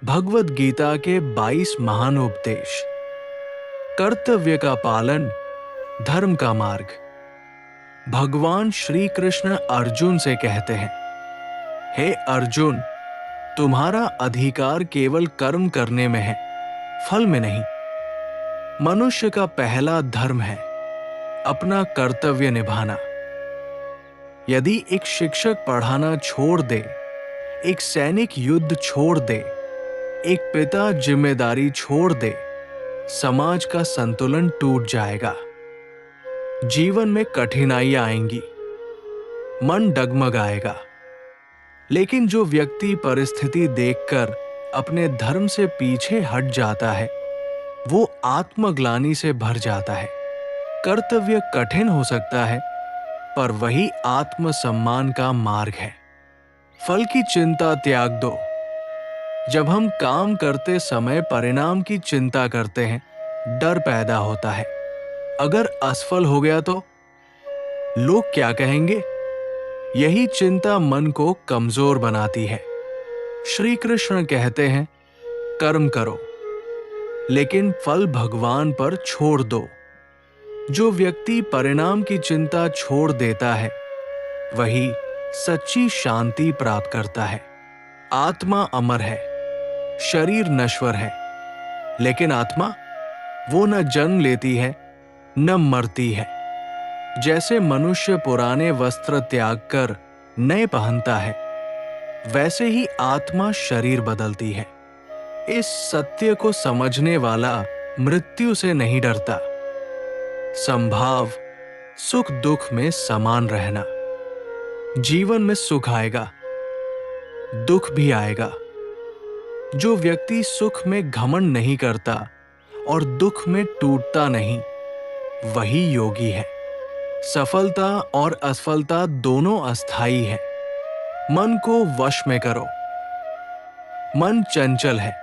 भगवद गीता के 22 महान उपदेश। कर्तव्य का पालन, धर्म का मार्ग। भगवान श्री कृष्ण अर्जुन से कहते हैं, हे अर्जुन, तुम्हारा अधिकार केवल कर्म करने में है, फल में नहीं। मनुष्य का पहला धर्म है अपना कर्तव्य निभाना। यदि एक शिक्षक पढ़ाना छोड़ दे, एक सैनिक युद्ध छोड़ दे, एक पिता जिम्मेदारी छोड़ दे, समाज का संतुलन टूट जाएगा। जीवन में कठिनाइयां आएंगी, मन डगमगाएगा। लेकिन जो व्यक्ति परिस्थिति देखकर अपने धर्म से पीछे हट जाता है, वो आत्मग्लानि से भर जाता है। कर्तव्य कठिन हो सकता है, पर वही आत्मसम्मान का मार्ग है। फल की चिंता त्याग दो। जब हम काम करते समय परिणाम की चिंता करते हैं, डर पैदा होता है। अगर असफल हो गया तो लोग क्या कहेंगे? यही चिंता मन को कमजोर बनाती है। श्री कृष्ण कहते हैं, कर्म करो, लेकिन फल भगवान पर छोड़ दो। जो व्यक्ति परिणाम की चिंता छोड़ देता है, वही सच्ची शांति प्राप्त करता है। आत्मा अमर है, शरीर नश्वर है, लेकिन आत्मा, वो न जन्म लेती है न मरती है। जैसे मनुष्य पुराने वस्त्र त्याग कर नए पहनता है, वैसे ही आत्मा शरीर बदलती है। इस सत्य को समझने वाला मृत्यु से नहीं डरता। संभाव सुख दुख में समान रहना। जीवन में सुख आएगा, दुख भी आएगा। जो व्यक्ति सुख में घमंड नहीं करता और दुख में टूटता नहीं, वही योगी है। सफलता और असफलता दोनों अस्थायी है। मन को वश में करो। मन चंचल है,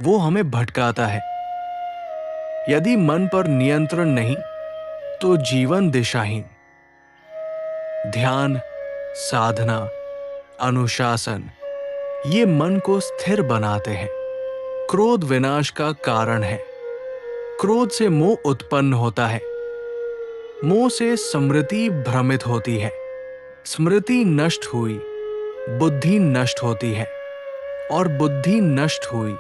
वो हमें भटकाता है। यदि मन पर नियंत्रण नहीं, तो जीवन दिशाहीन। ध्यान, साधना, अनुशासन, ये मन को स्थिर बनाते हैं। क्रोध विनाश का कारण है। क्रोध से मोह उत्पन्न होता है। मोह से स्मृति भ्रमित होती है। स्मृति नष्ट हुई, बुद्धि नष्ट होती है, और बुद्धि नष्ट हुई,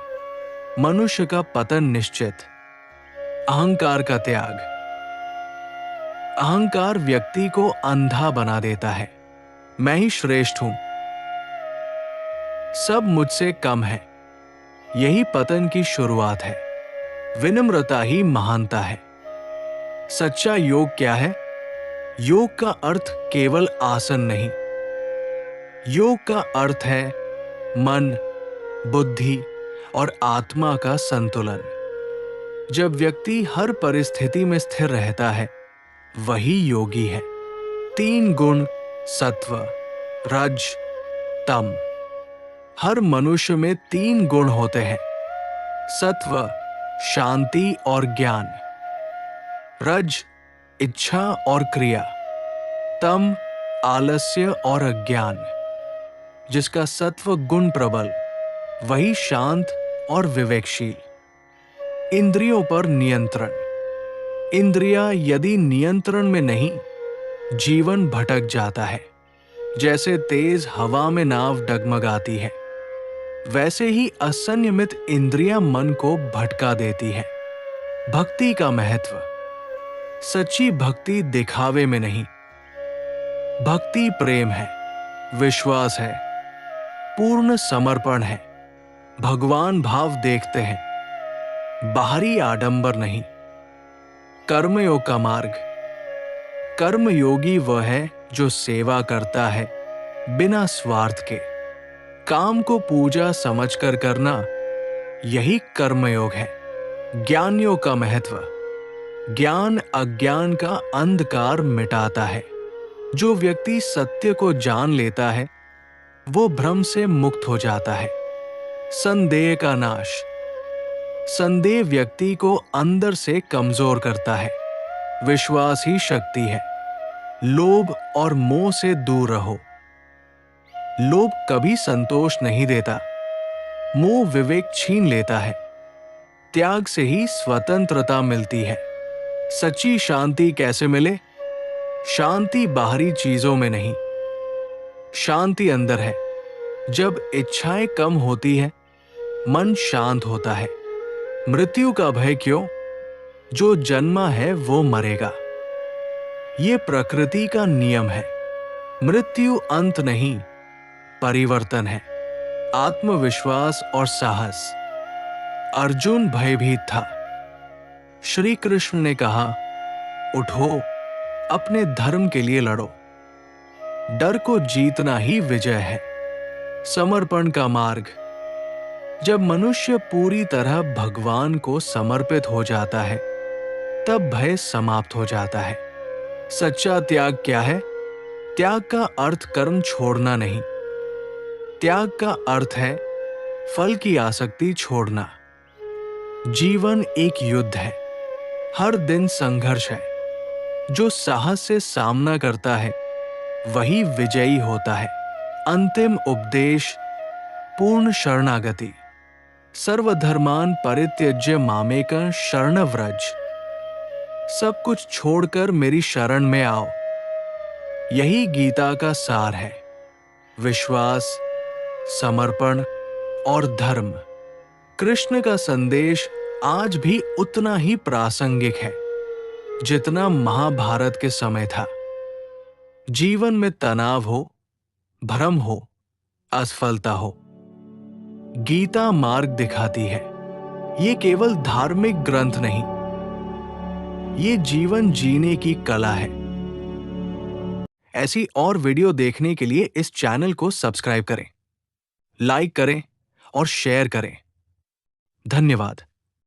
मनुष्य का पतन निश्चित। अहंकार का त्याग। अहंकार व्यक्ति को अंधा बना देता है। मैं ही श्रेष्ठ हूं, सब मुझसे कम है, यही पतन की शुरुआत है। विनम्रता ही महानता है। सच्चा योग क्या है? योग का अर्थ केवल आसन नहीं। योग का अर्थ है मन, बुद्धि और आत्मा का संतुलन। जब व्यक्ति हर परिस्थिति में स्थिर रहता है, वही योगी है। 3 गुण, सत्व, रज, तम। हर मनुष्य में 3 गुण होते हैं। सत्व शांति और ज्ञान, रज इच्छा और क्रिया, तम आलस्य और अज्ञान। जिसका सत्व गुण प्रबल, वही शांत और विवेकशील। इंद्रियों पर नियंत्रण। इंद्रियां यदि नियंत्रण में नहीं, जीवन भटक जाता है। जैसे तेज हवा में नाव डगमगाती है, वैसे ही असंयमित इंद्रियां मन को भटका देती है। भक्ति का महत्व। सच्ची भक्ति दिखावे में नहीं। भक्ति प्रेम है, विश्वास है, पूर्ण समर्पण है। भगवान भाव देखते हैं, बाहरी आडंबर नहीं। कर्मयोग का मार्ग। कर्मयोगी वह है जो सेवा करता है बिना स्वार्थ के। काम को पूजा समझकर करना, यही कर्मयोग है। ज्ञानयोग का महत्व। ज्ञान अज्ञान का अंधकार मिटाता है। जो व्यक्ति सत्य को जान लेता है, वो भ्रम से मुक्त हो जाता है। संदेह का नाश। संदेह व्यक्ति को अंदर से कमजोर करता है। विश्वास ही शक्ति है। लोभ और मोह से दूर रहो। लोभ कभी संतोष नहीं देता। मोह विवेक छीन लेता है। त्याग से ही स्वतंत्रता मिलती है। सच्ची शांति कैसे मिले? शांति बाहरी चीजों में नहीं, शांति अंदर है। जब इच्छाएं कम होती है, मन शांत होता है। मृत्यु का भय क्यों? जो जन्मा है वो मरेगा। ये प्रकृति का नियम है। मृत्यु अंत नहीं, परिवर्तन है। आत्मविश्वास और साहस। अर्जुन भयभीत था। श्री कृष्ण ने कहा, उठो, अपने धर्म के लिए लड़ो। डर को जीतना ही विजय है। समर्पण का मार्ग। जब मनुष्य पूरी तरह भगवान को समर्पित हो जाता है, तब भय समाप्त हो जाता है। सच्चा त्याग क्या है? त्याग का अर्थ कर्म छोड़ना नहीं। त्याग का अर्थ है फल की आसक्ति छोड़ना। जीवन एक युद्ध है, हर दिन संघर्ष है। जो साहस से सामना करता है वही विजयी होता है। अंतिम उपदेश, पूर्ण शरणागति। सर्वधर्मान परित्यज्य मामेकं शरणं व्रज। सब कुछ छोड़कर मेरी शरण में आओ। यही गीता का सार है। विश्वास, समर्पण और धर्म। कृष्ण का संदेश आज भी उतना ही प्रासंगिक है जितना महाभारत के समय था। जीवन में तनाव हो, भ्रम हो, असफलता हो, गीता मार्ग दिखाती है। ये केवल धार्मिक ग्रंथ नहीं, ये जीवन जीने की कला है। ऐसी और वीडियो देखने के लिए इस चैनल को सब्सक्राइब करें, लाइक करें और शेयर करें। धन्यवाद।